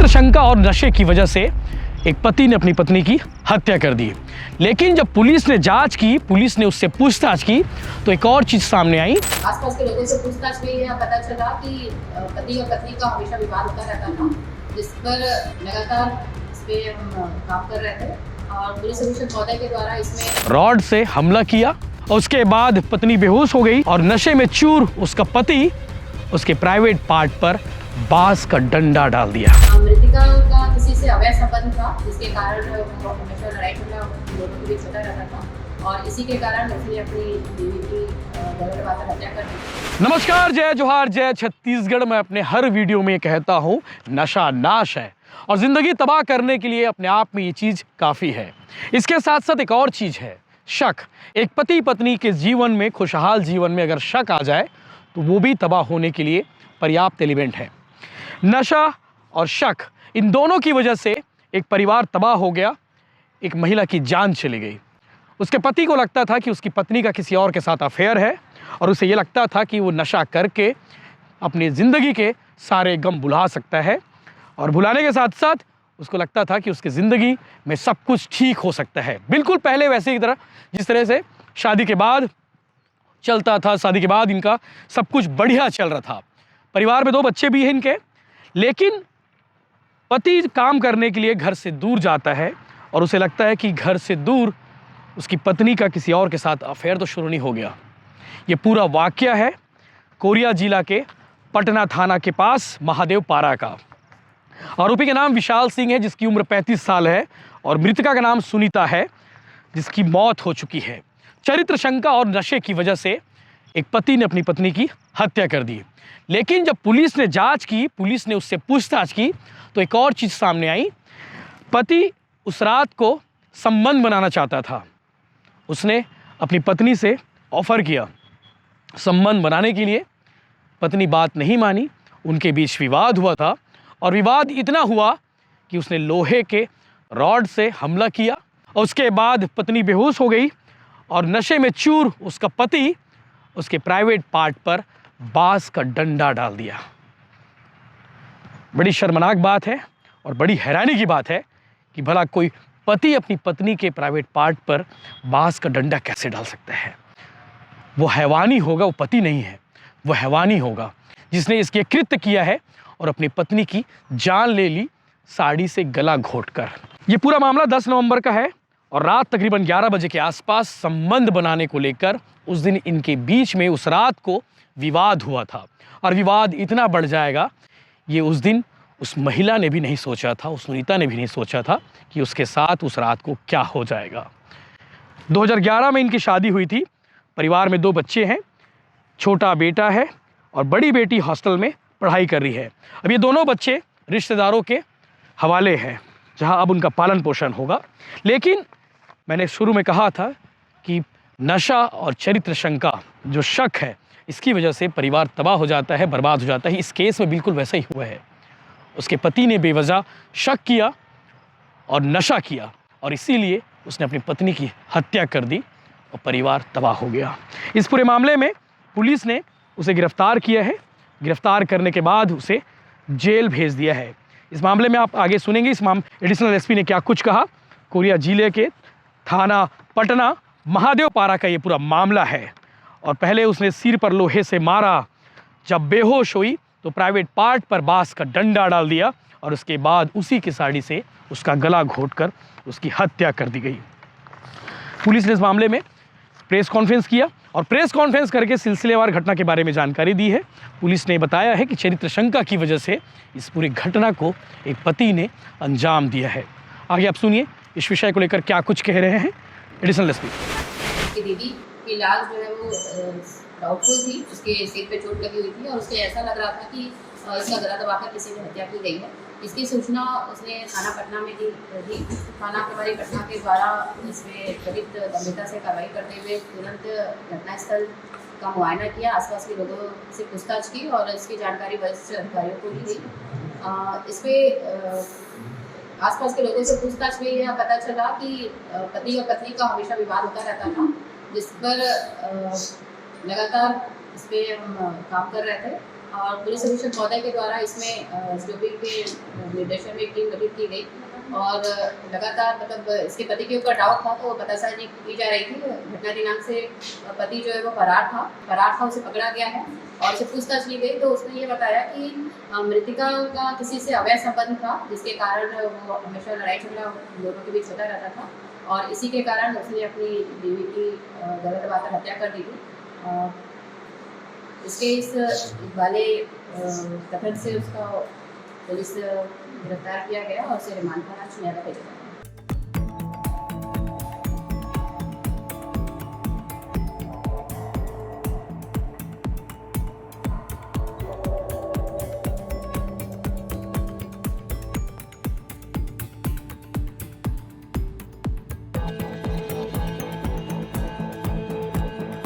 शंका और नशे की वजह से एक पति ने अपनी पत्नी की हत्या कर दी। लेकिन जब पुलिस ने जांच की, पुलिस ने उससे पूछताछ की, तो एक और चीज सामने आई। आसपास के लोगों से पूछताछ में यह पता चला कि पति और पत्नी का हमेशा विवाद होता रहता था, जिस पर लगातार इस पे हम काम कर रहे थे और पुलिस अधीक्षक महोदय के द्वारा इसमें रॉड से हमला किया और उसके बाद पत्नी बेहोश हो गई और नशे में चूर उसका पति उसके प्राइवेट पार्ट पर बांस का डंडा डाल दिया। मृतिका का किसी से अवैध संबंध था, जिसके कारण वो हमेशा लड़ाई झगड़ा दोनों के बीच होता रहता था और इसी के कारण उसने अपनी बीवी की गले लगाकर हत्या कर दी। नमस्कार, जय जोहार, जय छत्तीसगढ़। मैं अपने हर वीडियो में कहता हूँ नशा नाश है और जिंदगी तबाह करने के लिए अपने आप में ये चीज काफी है। इसके साथ साथ एक और चीज है, शक। एक पति पत्नी के जीवन में, खुशहाल जीवन में अगर शक आ जाए तो वो भी तबाह होने के लिए पर्याप्त एलिमेंट है। नशा और शक, इन दोनों की वजह से एक परिवार तबाह हो गया। एक महिला की जान चली गई। उसके पति को लगता था कि उसकी पत्नी का किसी और के साथ अफेयर है और उसे ये लगता था कि वो नशा करके अपनी ज़िंदगी के सारे गम भुला सकता है और भुलाने के साथ साथ उसको लगता था कि उसकी ज़िंदगी में सब कुछ ठीक हो सकता है, बिल्कुल पहले वैसे की तरह जिस तरह से शादी के बाद चलता था। शादी के बाद इनका सब कुछ बढ़िया चल रहा था। परिवार में 2 बच्चे भी हैं इनके। लेकिन पति काम करने के लिए घर से दूर जाता है और उसे लगता है कि घर से दूर उसकी पत्नी का किसी और के साथ अफेयर तो शुरू नहीं हो गया। ये पूरा वाकया है कोरिया जिला के पटना थाना के पास महादेव पारा का। आरोपी का नाम विशाल सिंह है, जिसकी उम्र 35 साल है और मृतका का नाम सुनीता है, जिसकी मौत हो चुकी है। चरित्र शंका और नशे की वजह से एक पति ने अपनी पत्नी की हत्या कर दी। लेकिन जब पुलिस ने जांच की, पुलिस ने उससे पूछताछ की, तो एक और चीज़ सामने आई। पति उस रात को संबंध बनाना चाहता था। उसने अपनी पत्नी से ऑफ़र किया संबंध बनाने के लिए। पत्नी बात नहीं मानी। उनके बीच विवाद हुआ था और विवाद इतना हुआ कि उसने लोहे के रॉड से हमला किया और उसके बाद पत्नी बेहोश हो गई और नशे में चूर उसका पति उसके प्राइवेट पार्ट पर बांस का डंडा डाल दिया। बड़ी शर्मनाक बात है और बड़ी हैरानी की बात है कि भला कोई पति अपनी पत्नी के प्राइवेट पार्ट पर बांस का डंडा कैसे डाल सकता है। वो हैवानी होगा, वो पति नहीं है, वो हैवानी होगा जिसने इसके कृत्य किया है और अपनी पत्नी की जान ले ली साड़ी से गला घोंटकर। ये पूरा मामला 10 नवंबर का है और रात तकरीबन 11 बजे के आसपास संबंध बनाने को लेकर उस दिन इनके बीच में उस रात को विवाद हुआ था और विवाद इतना बढ़ जाएगा, ये उस दिन उस महिला ने भी नहीं सोचा था, उस सुनीता ने भी नहीं सोचा था कि उसके साथ उस रात को क्या हो जाएगा। 2011 में इनकी शादी हुई थी। परिवार में 2 बच्चे हैं, छोटा बेटा है और बड़ी बेटी हॉस्टल में पढ़ाई कर रही है। अब ये दोनों बच्चे रिश्तेदारों के हवाले हैं, जहां अब उनका पालन पोषण होगा। लेकिन मैंने शुरू में कहा था कि नशा और चरित्र शंका, जो शक है, इसकी वजह से परिवार तबाह हो जाता है, बर्बाद हो जाता है। इस केस में बिल्कुल वैसा ही हुआ है। उसके पति ने बेवजह शक किया और नशा किया और इसीलिए उसने अपनी पत्नी की हत्या कर दी और परिवार तबाह हो गया। इस पूरे मामले में पुलिस ने उसे गिरफ्तार किया है। गिरफ्तार करने के बाद उसे जेल भेज दिया है। इस मामले में आप आगे सुनेंगे इस एडिशनल एसपी ने क्या कुछ कहा। कोरिया जिले के थाना पटना महादेव पारा का ये पूरा मामला है और पहले उसने सिर पर लोहे से मारा। जब बेहोश हुई तो प्राइवेट पार्ट पर बांस का डंडा डाल दिया और उसके बाद उसी की साड़ी से उसका गला घोंटकर उसकी हत्या कर दी गई। पुलिस ने इस मामले में प्रेस कॉन्फ्रेंस किया और प्रेस कॉन्फ्रेंस करके सिलसिलेवार घटना के बारे में जानकारी दी है। पुलिस ने बताया है कि चरित्र शंका की वजह से इस पूरी घटना को एक पति ने अंजाम दिया है। आगे आप सुनिए इस विषय को लेकर क्या कुछ कह रहे हैं एडिशनल एसपी। दीदी की लाश जो है वो डाउटफुल थी, उसके सिर पे चोट लगी हुई थी और उसके ऐसा लग रहा था कि इसका गला दबाकर किसी ने हत्या की गई है। इसकी सूचना उसने थाना पटना में दी। थाना प्रभारी पटना के द्वारा इसमें त्वरित गंभीरता से कार्रवाई करते हुए तुरंत घटनास्थल का मुआयना किया, आसपास के लोगों से पूछताछ की और इसकी जानकारी वरिष्ठ अधिकारियों को दी गई। इस पर आसपास के लोगों से पूछताछ में यह पता चला कि पति और पत्नी का हमेशा विवाद होता रहता था, जिस पर लगातार इस पर हम काम कर रहे थे और पुलिस अधीक्षक महोदय के द्वारा इसमें एसडीओपी के निर्देशन में एक टीम गठित की गई और लगातार मतलब इसके पति के ऊपर डाउट था, तो वो पतासाजी की जा रही थी। घटना दिनांक से पति जो है वो फरार था, उसे पकड़ा गया है और उसे पूछताछ की गई तो उसने ये बताया कि मृतिका का किसी से अवैध संबंध था, जिसके कारण वो हमेशा लड़ाई झगड़ा दोनों के बीच होता रहता था और इसी के कारण उसने अपनी बीवी की गला दबाकर हत्या कर दी थी। इसके इस वाले कथन से उसका पुलिस गिरफ्तार किया गया और उसे रिमांड पर आज न्यायालय भेजा गया।